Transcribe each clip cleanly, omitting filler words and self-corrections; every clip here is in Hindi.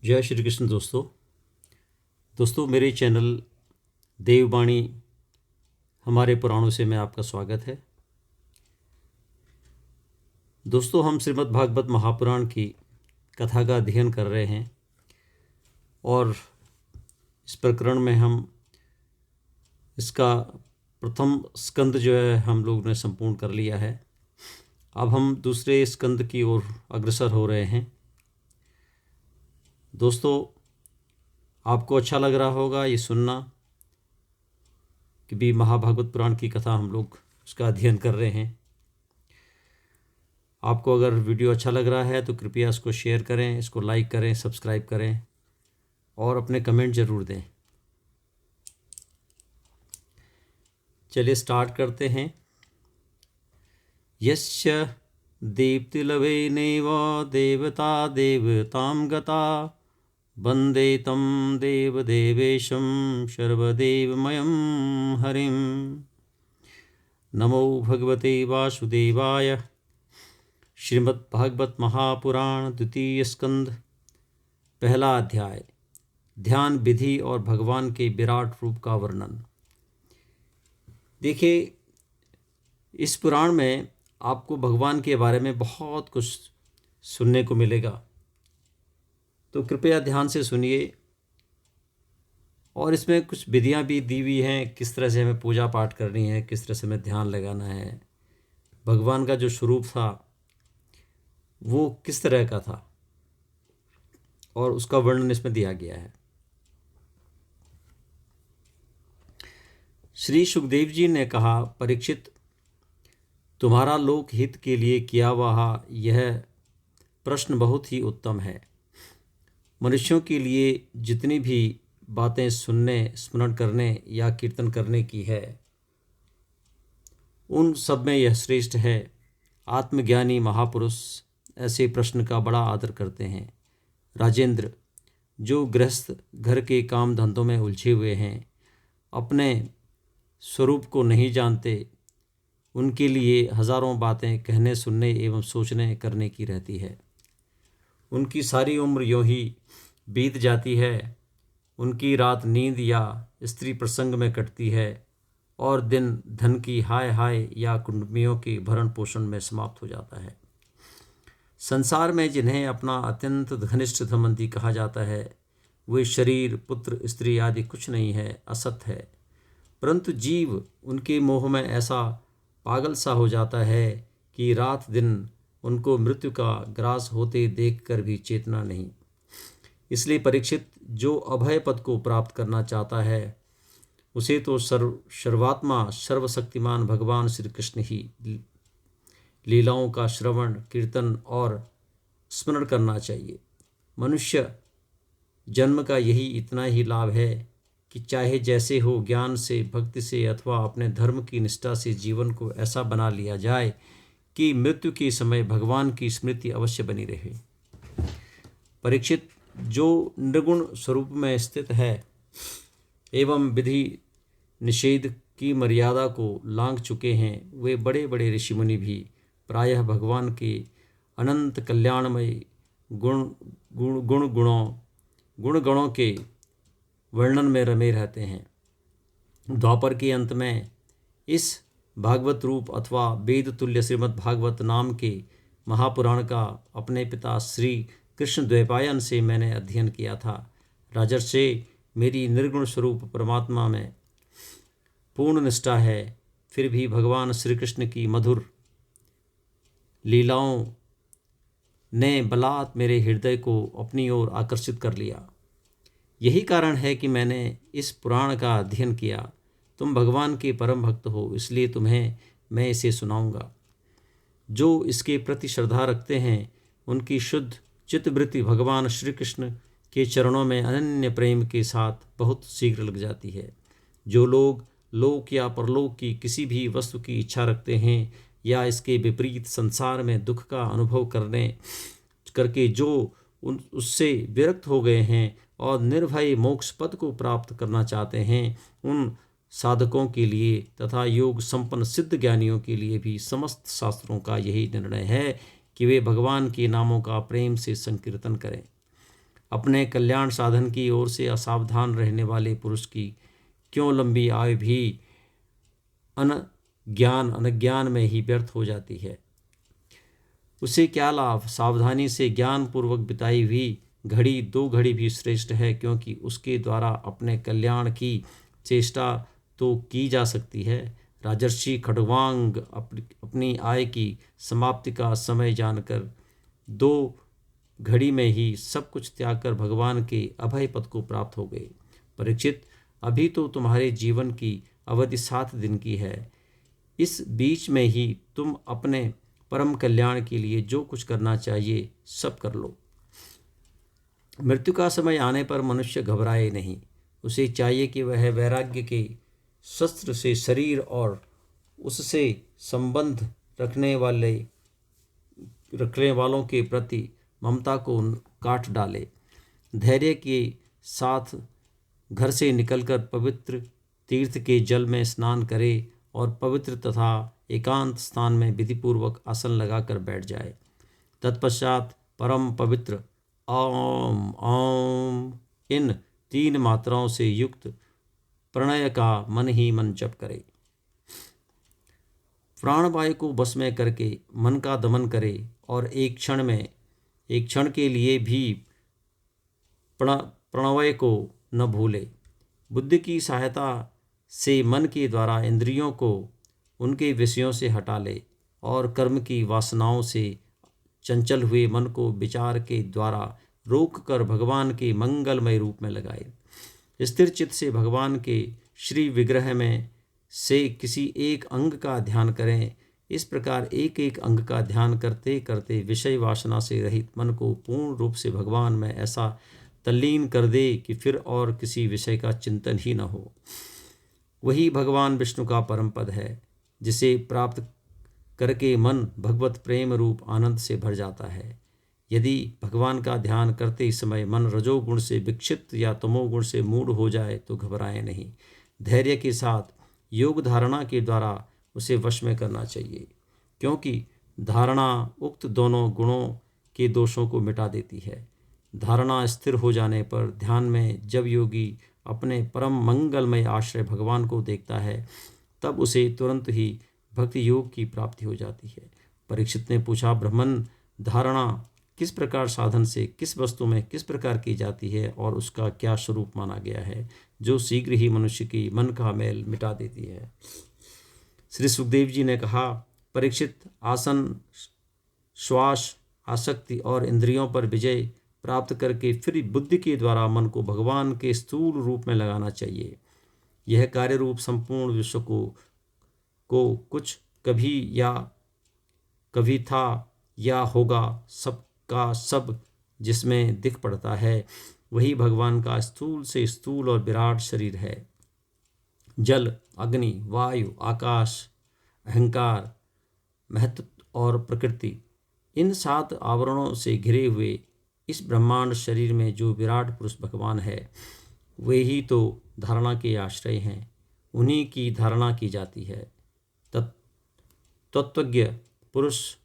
जय श्री कृष्ण दोस्तों मेरे चैनल देववाणी हमारे पुराणों से में आपका स्वागत है। दोस्तों, हम श्रीमद् भागवत महापुराण की कथा का अध्ययन कर रहे हैं और इस प्रकरण में हम इसका प्रथम स्कंद जो है हम लोग ने संपूर्ण कर लिया है। अब हम दूसरे स्कंद की ओर अग्रसर हो रहे हैं। दोस्तों, आपको अच्छा लग रहा होगा ये सुनना कि भी महाभागवत पुराण की कथा हम लोग उसका अध्ययन कर रहे हैं। आपको अगर वीडियो अच्छा लग रहा है तो कृपया इसको शेयर करें, इसको लाइक करें, सब्सक्राइब करें और अपने कमेंट ज़रूर दें। चलिए स्टार्ट करते हैं। यस्य दीप्तिलवेनैव देवता देवतां गता वन्दे तं देवदेवेशं सर्वदेवमयं हरिं। नमो भगवते वासुदेवाय। श्रीमद्भागवत महापुराण द्वितीय स्कंद पहला अध्याय, ध्यान विधि और भगवान के विराट रूप का वर्णन। देखिए, इस पुराण में आपको भगवान के बारे में बहुत कुछ सुनने को मिलेगा, तो कृपया ध्यान से सुनिए। और इसमें कुछ विधियां भी दी हुई हैं, किस तरह से हमें पूजा पाठ करनी है, किस तरह से हमें ध्यान लगाना है, भगवान का जो स्वरूप था वो किस तरह का था और उसका वर्णन इसमें दिया गया है। श्री सुखदेव जी ने कहा, परीक्षित, तुम्हारा लोक हित के लिए किया हुआ यह प्रश्न बहुत ही उत्तम है। मनुष्यों के लिए जितनी भी बातें सुनने, स्मरण करने या कीर्तन करने की है, उन सब में यह श्रेष्ठ है। आत्मज्ञानी महापुरुष ऐसे प्रश्न का बड़ा आदर करते हैं। राजेंद्र, जो गृहस्थ घर के काम धंधों में उलझे हुए हैं, अपने स्वरूप को नहीं जानते, उनके लिए हजारों बातें कहने, सुनने एवं सोचने करने की रहती है। उनकी सारी उम्र यूं ही बीत जाती है। उनकी रात नींद या स्त्री प्रसंग में कटती है और दिन धन की हाय हाय या कुंडमियों के भरण पोषण में समाप्त हो जाता है। संसार में जिन्हें अपना अत्यंत घनिष्ठ संबंधी कहा जाता है, वे शरीर, पुत्र, स्त्री आदि कुछ नहीं है, असत है। परंतु जीव उनके मोह में ऐसा पागल सा हो जाता है कि रात दिन उनको मृत्यु का ग्रास होते देखकर भी चेतना नहीं। इसलिए परीक्षित, जो अभय पद को प्राप्त करना चाहता है, उसे तो सर्वात्मा सर्वशक्तिमान भगवान श्री कृष्ण ही लीलाओं का श्रवण, कीर्तन और स्मरण करना चाहिए। मनुष्य जन्म का यही इतना ही लाभ है कि चाहे जैसे हो, ज्ञान से, भक्ति से अथवा अपने धर्म की निष्ठा से जीवन को ऐसा बना लिया जाए कि मृत्यु के समय भगवान की स्मृति अवश्य बनी रहे। परीक्षित, जो निर्गुण स्वरूप में स्थित है एवं विधि निषेध की मर्यादा को लांघ चुके हैं, वे बड़े बड़े ऋषि मुनि भी प्रायः भगवान के अनंत कल्याणमय गुण गणों के वर्णन में रमे रहते हैं। द्वापर के अंत में इस भागवत रूप अथवा वेद तुल्य श्रीमद् भागवत नाम के महापुराण का अपने पिता श्री कृष्ण द्वैपायन से मैंने अध्ययन किया था। राजर्षि, मेरी निर्गुण स्वरूप परमात्मा में पूर्ण निष्ठा है, फिर भी भगवान श्री कृष्ण की मधुर लीलाओं ने बलात् मेरे हृदय को अपनी ओर आकर्षित कर लिया। यही कारण है कि मैंने इस पुराण का अध्ययन किया। तुम भगवान के परम भक्त हो, इसलिए तुम्हें मैं इसे सुनाऊंगा। जो इसके प्रति श्रद्धा रखते हैं, उनकी शुद्ध चित्तवृत्ति भगवान श्री कृष्ण के चरणों में अनन्य प्रेम के साथ बहुत शीघ्र लग जाती है। जो लोग लोक या परलोक की किसी भी वस्तु की इच्छा रखते हैं या इसके विपरीत संसार में दुख का अनुभव करके जो उससे विरक्त हो गए हैं और निर्भय मोक्ष पद को प्राप्त करना चाहते हैं, उन साधकों के लिए तथा योग संपन्न सिद्ध ज्ञानियों के लिए भी समस्त शास्त्रों का यही निर्णय है कि वे भगवान के नामों का प्रेम से संकीर्तन करें। अपने कल्याण साधन की ओर से असावधान रहने वाले पुरुष की क्यों लंबी आयु भी अनज्ञान में ही व्यर्थ हो जाती है। उसे क्या लाभ? सावधानी से ज्ञान पूर्वक बिताई हुई घड़ी 2 घड़ी भी श्रेष्ठ है, क्योंकि उसके द्वारा अपने कल्याण की चेष्टा तो की जा सकती है। राजर्षि खड्गवांग अपनी आय की समाप्ति का समय जानकर 2 घड़ी में ही सब कुछ त्याग कर भगवान के अभय पद को प्राप्त हो गए। परीक्षित, अभी तो तुम्हारे जीवन की अवधि 7 दिन की है। इस बीच में ही तुम अपने परम कल्याण के लिए जो कुछ करना चाहिए सब कर लो। मृत्यु का समय आने पर मनुष्य घबराए नहीं। उसे चाहिए कि वह वैराग्य के शस्त्र से शरीर और उससे संबंध रखने वालों के प्रति ममता को काट डाले। धैर्य के साथ घर से निकलकर पवित्र तीर्थ के जल में स्नान करे और पवित्र तथा एकांत स्थान में विधिपूर्वक आसन लगाकर बैठ जाए। तत्पश्चात परम पवित्र ओम ओम इन 3 मात्राओं से युक्त प्रणय का मन ही मन जप करे। प्राणवायु को बस में करके मन का दमन करे और एक क्षण के लिए भी प्रणवय को न भूले। बुद्धि की सहायता से मन के द्वारा इंद्रियों को उनके विषयों से हटा ले और कर्म की वासनाओं से चंचल हुए मन को विचार के द्वारा रोक कर भगवान के मंगलमय रूप में लगाए। स्थिर चित्त से भगवान के श्री विग्रह में से किसी एक अंग का ध्यान करें। इस प्रकार एक एक अंग का ध्यान करते करते विषय वासना से रहित मन को पूर्ण रूप से भगवान में ऐसा तल्लीन कर दे कि फिर और किसी विषय का चिंतन ही न हो। वही भगवान विष्णु का परम पद है, जिसे प्राप्त करके मन भगवत प्रेम रूप आनंद से भर जाता है। यदि भगवान का ध्यान करते समय मन रजोगुण से विक्षिप्त या तमोगुण से मूढ़ हो जाए तो घबराएं नहीं। धैर्य के साथ योग धारणा के द्वारा उसे वश में करना चाहिए, क्योंकि धारणा उक्त दोनों गुणों के दोषों को मिटा देती है। धारणा स्थिर हो जाने पर ध्यान में जब योगी अपने परम मंगलमय आश्रय भगवान को देखता है, तब उसे तुरंत ही भक्ति योग की प्राप्ति हो जाती है। परीक्षित ने पूछा, ब्रह्मन, धारणा किस प्रकार साधन से किस वस्तु में किस प्रकार की जाती है और उसका क्या स्वरूप माना गया है, जो शीघ्र ही मनुष्य की मन का मैल मिटा देती है? श्री सुखदेव जी ने कहा, परीक्षित, आसन, श्वास, आसक्ति और इंद्रियों पर विजय प्राप्त करके फिर बुद्धि के द्वारा मन को भगवान के स्थूल रूप में लगाना चाहिए। यह कार्य रूप संपूर्ण विश्व को कुछ कभी था या होगा, सबका सब जिसमें दिख पड़ता है, वही भगवान का स्थूल से स्थूल और विराट शरीर है। जल, अग्नि, वायु, आकाश, अहंकार, महत्व और प्रकृति, इन 7 आवरणों से घिरे हुए इस ब्रह्मांड शरीर में जो विराट पुरुष भगवान है, वे ही तो धारणा के आश्रय हैं। उन्हीं की धारणा की जाती है। तत्वज्ञ पुरुष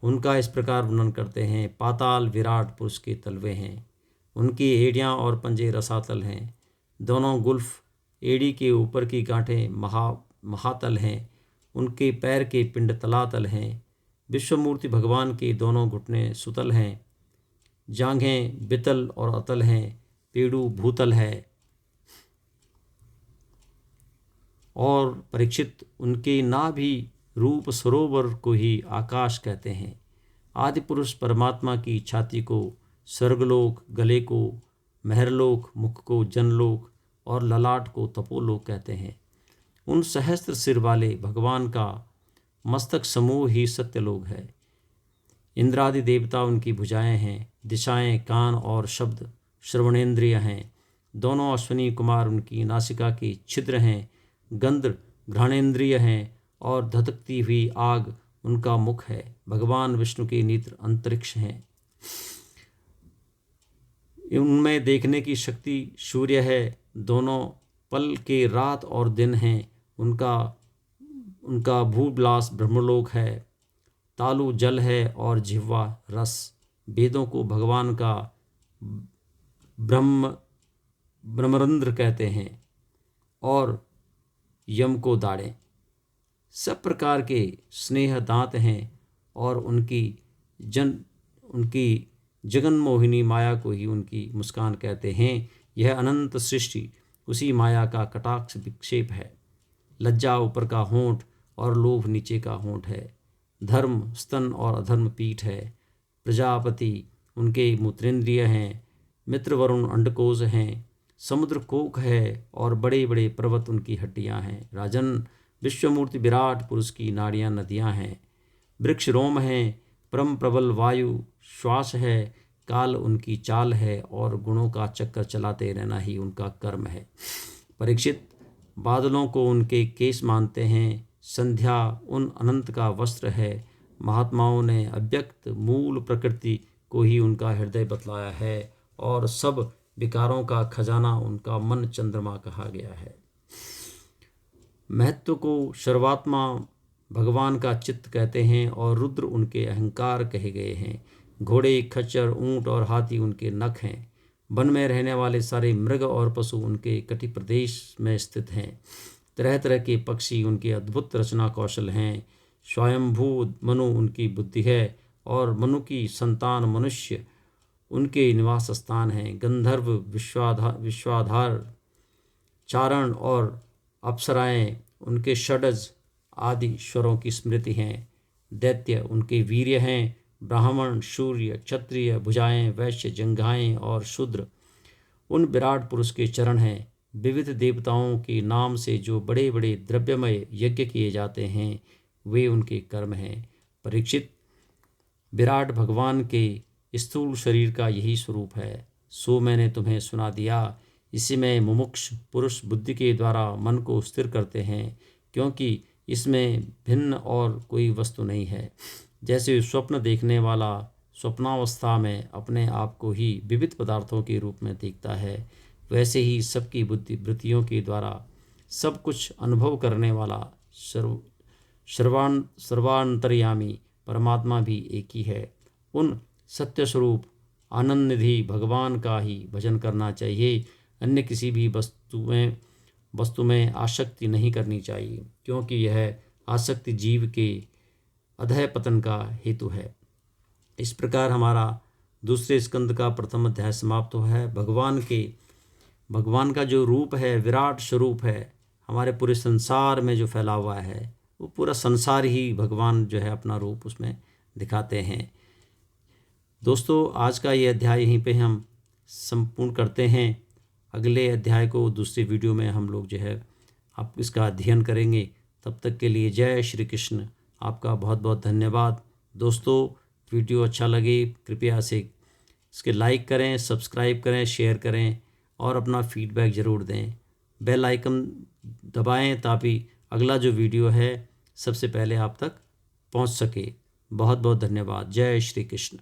उनका इस प्रकार वर्णन करते हैं, पाताल विराट पुरुष के तलवे हैं, उनकी एड़ियाँ और पंजे रसातल हैं, दोनों गुल्फ एड़ी के ऊपर की गांठें महातल हैं, उनके पैर के पिंड तलातल हैं, विश्वमूर्ति भगवान के दोनों घुटने सुतल हैं, जांघें बितल और अतल हैं, पेड़ू भूतल है। और परीक्षित, उनके नाभि रूप सरोवर को ही आकाश कहते हैं। आदि पुरुष परमात्मा की छाती को स्वर्गलोक, गले को महरलोक, मुख को जनलोक और ललाट को तपोलोक कहते हैं। उन सहस्त्र सिर वाले भगवान का मस्तक समूह ही सत्यलोक है। इंद्रादि देवता उनकी भुजाएं हैं, दिशाएं कान और शब्द श्रवणेन्द्रिय हैं, दोनों अश्विनी कुमार उनकी नासिका के छिद्र हैं, गंध घ्राणेन्द्रिय हैं और धधकती हुई आग उनका मुख है। भगवान विष्णु के नेत्र अंतरिक्ष हैं, उनमें देखने की शक्ति सूर्य है, दोनों पल के रात और दिन हैं, उनका भूविलास ब्रह्मलोक है, तालु जल है और जिह्वा रस। वेदों को भगवान का ब्रह्मरंध्र कहते हैं, और यम को दाढ़ें। सब प्रकार के स्नेह दांत हैं, और उनकी जगन मोहिनी माया को ही उनकी मुस्कान कहते हैं। यह अनंत सृष्टि उसी माया का कटाक्ष विक्षेप है। लज्जा ऊपर का होंठ और लोभ नीचे का होंठ है। धर्म स्तन और अधर्म पीठ है। प्रजापति उनके मूत्रेंद्रिय हैं। मित्र वरुण अंडकोश हैं। समुद्र कोक है, और बड़े बड़े पर्वत उनकी हड्डियां हैं। राजन, विश्वमूर्ति विराट पुरुष की नाड़ियां नदियां हैं। वृक्ष रोम हैं। परम प्रबल वायु श्वास है। काल उनकी चाल है, और गुणों का चक्कर चलाते रहना ही उनका कर्म है। परीक्षित, बादलों को उनके केस मानते हैं। संध्या उन अनंत का वस्त्र है। महात्माओं ने अव्यक्त मूल प्रकृति को ही उनका हृदय बतलाया है, और सब विकारों का खजाना उनका मन चंद्रमा कहा गया है। महत्व को सर्वात्मा भगवान का चित्त कहते हैं, और रुद्र उनके अहंकार कहे गए हैं। घोड़े, खच्चर, ऊंट और हाथी उनके नख हैं। वन में रहने वाले सारे मृग और पशु उनके कटि प्रदेश में स्थित हैं। तरह तरह के पक्षी उनके अद्भुत रचना कौशल हैं। स्वयंभू मनु उनकी बुद्धि है, और मनु की संतान मनुष्य उनके निवास स्थान हैं। गंधर्व, विश्वाधार, चारण और अप्सराएं उनके षडज आदि स्वरों की स्मृति हैं। दैत्य उनके वीर्य हैं। ब्राह्मण, शूर्य, क्षत्रिय, भुजाएं, वैश्य, जंघाएं और शूद्र उन विराट पुरुष के चरण हैं। विविध देवताओं के नाम से जो बड़े बड़े द्रव्यमय यज्ञ किए जाते हैं, वे उनके कर्म हैं। परीक्षित, विराट भगवान के स्थूल शरीर का यही स्वरूप है। सो मैंने तुम्हें सुना दिया। इसी में मुमुक्ष पुरुष बुद्धि के द्वारा मन को स्थिर करते हैं, क्योंकि इसमें भिन्न और कोई वस्तु नहीं है। जैसे स्वप्न देखने वाला स्वप्नावस्था में अपने आप को ही विविध पदार्थों के रूप में देखता है, वैसे ही सबकी बुद्धि वृत्तियों के द्वारा सब कुछ अनुभव करने वाला सर्वांतर्यामी परमात्मा भी एक ही है। उन सत्य स्वरूप आनंद निधि भगवान का ही भजन करना चाहिए। अन्य किसी भी वस्तु में आसक्ति नहीं करनी चाहिए, क्योंकि यह आसक्ति जीव के अधः पतन का हेतु है। इस प्रकार हमारा दूसरे स्कंद का प्रथम अध्याय समाप्त हुआ है। भगवान का जो रूप है, विराट स्वरूप है, हमारे पूरे संसार में जो फैला हुआ है, वो पूरा संसार ही भगवान जो है अपना रूप उसमें दिखाते हैं। दोस्तों, आज का ये अध्याय यहीं पे हम संपूर्ण करते हैं। अगले अध्याय को दूसरी वीडियो में हम लोग जो है आप इसका अध्ययन करेंगे। तब तक के लिए जय श्री कृष्ण। आपका बहुत बहुत धन्यवाद। दोस्तों, वीडियो अच्छा लगे कृपया से इसके लाइक करें, सब्सक्राइब करें, शेयर करें और अपना फीडबैक ज़रूर दें। बेल आइकन दबाएं ताकि अगला जो वीडियो है सबसे पहले आप तक पहुंच सके। बहुत बहुत धन्यवाद। जय श्री कृष्ण।